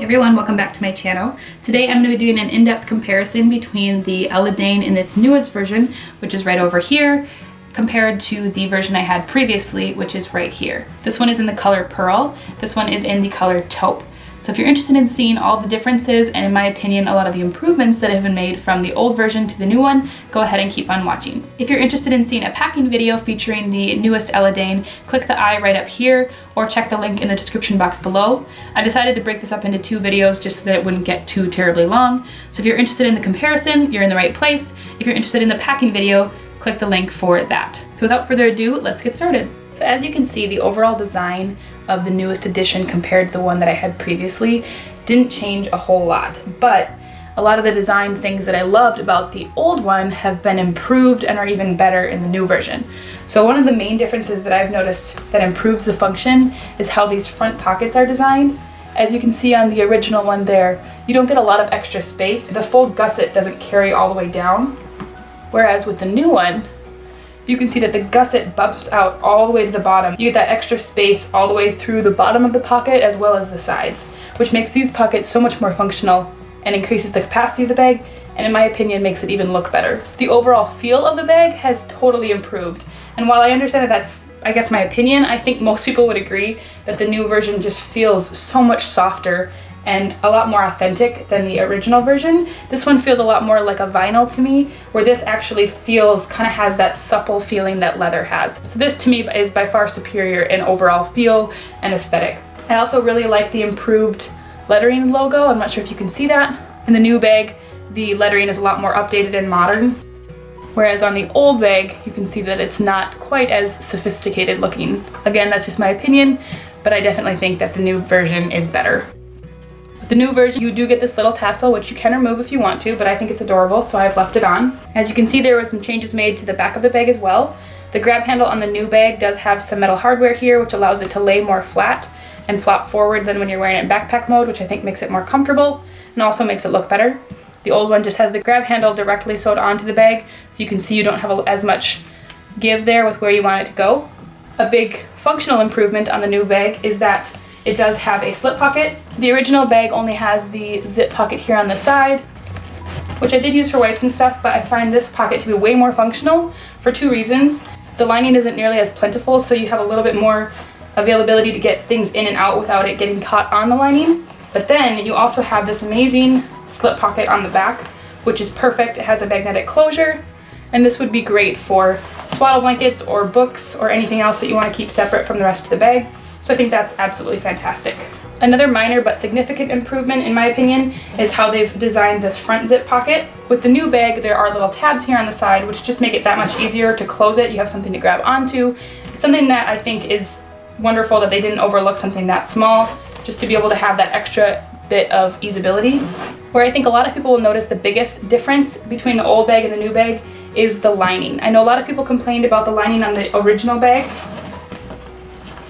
everyone, welcome back to my channel. Today I'm going to be doing an in-depth comparison between the Ella Dane in its newest version, which is right over here, compared to the version I had previously, which is right here. This one is in the color Pearl, this one is in the color Taupe. So if you're interested in seeing all the differences and, in my opinion, a lot of the improvements that have been made from the old version to the new one, go ahead and keep on watching. If you're interested in seeing a packing video featuring the newest Ella Dane, click the I right up here or check the link in the description box below. I decided to break this up into two videos just so that it wouldn't get too terribly long. So if you're interested in the comparison, you're in the right place. If you're interested in the packing video, click the link for that. So without further ado, let's get started. So as you can see, the overall design of the newest edition compared to the one that I had previously didn't change a whole lot, but a lot of the design things that I loved about the old one have been improved and are even better in the new version. So one of the main differences that I've noticed that improves the function is how these front pockets are designed. As you can see on the original one there, you don't get a lot of extra space. The full gusset doesn't carry all the way down, whereas with the new one, you can see that the gusset bumps out all the way to the bottom. You get that extra space all the way through the bottom of the pocket as well as the sides, which makes these pockets so much more functional and increases the capacity of the bag, and in my opinion makes it even look better. The overall feel of the bag has totally improved, and while I understand that that's, I guess, my opinion, I think most people would agree that the new version just feels so much softer and a lot more authentic than the original version. This one feels a lot more like a vinyl to me, where this actually feels, kind of has that supple feeling that leather has. So this to me is by far superior in overall feel and aesthetic. I also really like the improved lettering logo. I'm not sure if you can see that. In the new bag, the lettering is a lot more updated and modern, whereas on the old bag, you can see that it's not quite as sophisticated looking. Again, that's just my opinion, but I definitely think that the new version is better. With the new version, you do get this little tassel, which you can remove if you want to, but I think it's adorable, so I've left it on. As you can see, there were some changes made to the back of the bag as well. The grab handle on the new bag does have some metal hardware here, which allows it to lay more flat and flop forward than when you're wearing it in backpack mode, which I think makes it more comfortable and also makes it look better. The old one just has the grab handle directly sewed onto the bag, so you can see you don't have as much give there with where you want it to go. A big functional improvement on the new bag is that it does have a slip pocket. The original bag only has the zip pocket here on the side, which I did use for wipes and stuff, but I find this pocket to be way more functional for two reasons. The lining isn't nearly as plentiful, so you have a little bit more availability to get things in and out without it getting caught on the lining. But then you also have this amazing slip pocket on the back, which is perfect. It has a magnetic closure, and this would be great for swaddle blankets or books or anything else that you want to keep separate from the rest of the bag. So I think that's absolutely fantastic. Another minor but significant improvement, in my opinion, is how they've designed this front zip pocket. With the new bag, there are little tabs here on the side, which just make it that much easier to close it. You have something to grab onto. It's something that I think is wonderful that they didn't overlook something that small, just to be able to have that extra bit of easeability. Where I think a lot of people will notice the biggest difference between the old bag and the new bag is the lining. I know a lot of people complained about the lining on the original bag.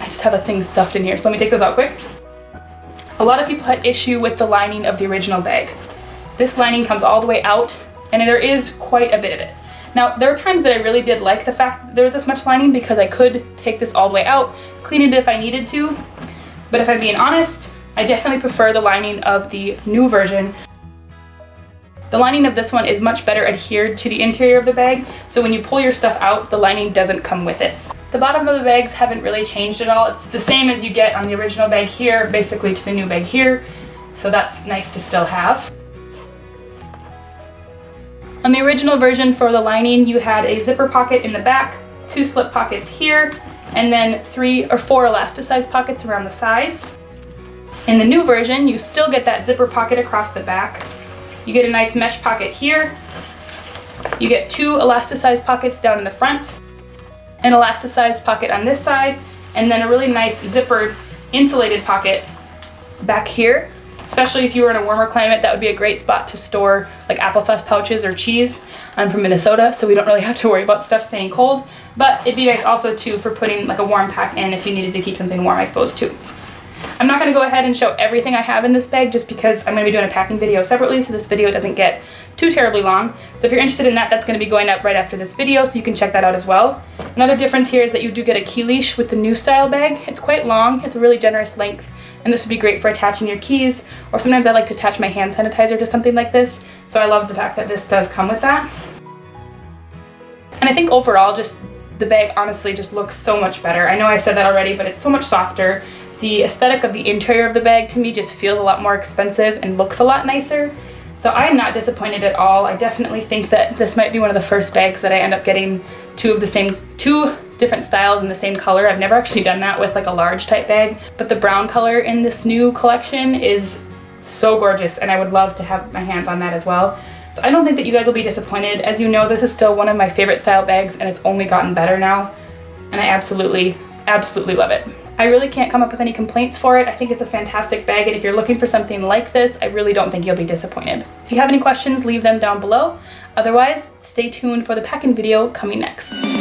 I just have a thing stuffed in here, so let me take those out quick. A lot of people had issue with the lining of the original bag. This lining comes all the way out, and there is quite a bit of it. Now, there are times that I really did like the fact that there was this much lining because I could take this all the way out, clean it if I needed to, but if I'm being honest, I definitely prefer the lining of the new version. The lining of this one is much better adhered to the interior of the bag, so when you pull your stuff out, the lining doesn't come with it. The bottom of the bags haven't really changed at all. It's the same as you get on the original bag here, basically to the new bag here, so that's nice to still have. On the original version for the lining, you had a zipper pocket in the back, two slip pockets here, and then 3 or 4 elasticized pockets around the sides. In the new version, you still get that zipper pocket across the back. You get a nice mesh pocket here. You get 2 elasticized pockets down in the front, an elasticized pocket on this side, and then a really nice zippered insulated pocket back here. Especially if you were in a warmer climate, that would be a great spot to store like applesauce pouches or cheese. I'm from Minnesota, so we don't really have to worry about stuff staying cold, but it'd be nice also too for putting like a warm pack in if you needed to keep something warm, I suppose, too. I'm not going to go ahead and show everything I have in this bag just because I'm going to be doing a packing video separately, so this video doesn't get too terribly long. So if you're interested in that, that's going to be going up right after this video, so you can check that out as well. Another difference here is that you do get a key leash with the new style bag. It's quite long. It's a really generous length and this would be great for attaching your keys, or sometimes I like to attach my hand sanitizer to something like this, so I love the fact that this does come with that. And I think overall, just the bag honestly just looks so much better. I know I've said that already, but it's so much softer. The aesthetic of the interior of the bag to me just feels a lot more expensive and looks a lot nicer. So I'm not disappointed at all. I definitely think that this might be one of the first bags that I end up getting two different styles in the same color. I've never actually done that with like a large type bag, but the brown color in this new collection is so gorgeous, and I would love to have my hands on that as well. So I don't think that you guys will be disappointed. As you know, this is still one of my favorite style bags, and it's only gotten better now, and I absolutely love it. I really can't come up with any complaints for it. I think it's a fantastic bag, and if you're looking for something like this, I really don't think you'll be disappointed. If you have any questions, leave them down below. Otherwise, stay tuned for the packing video coming next.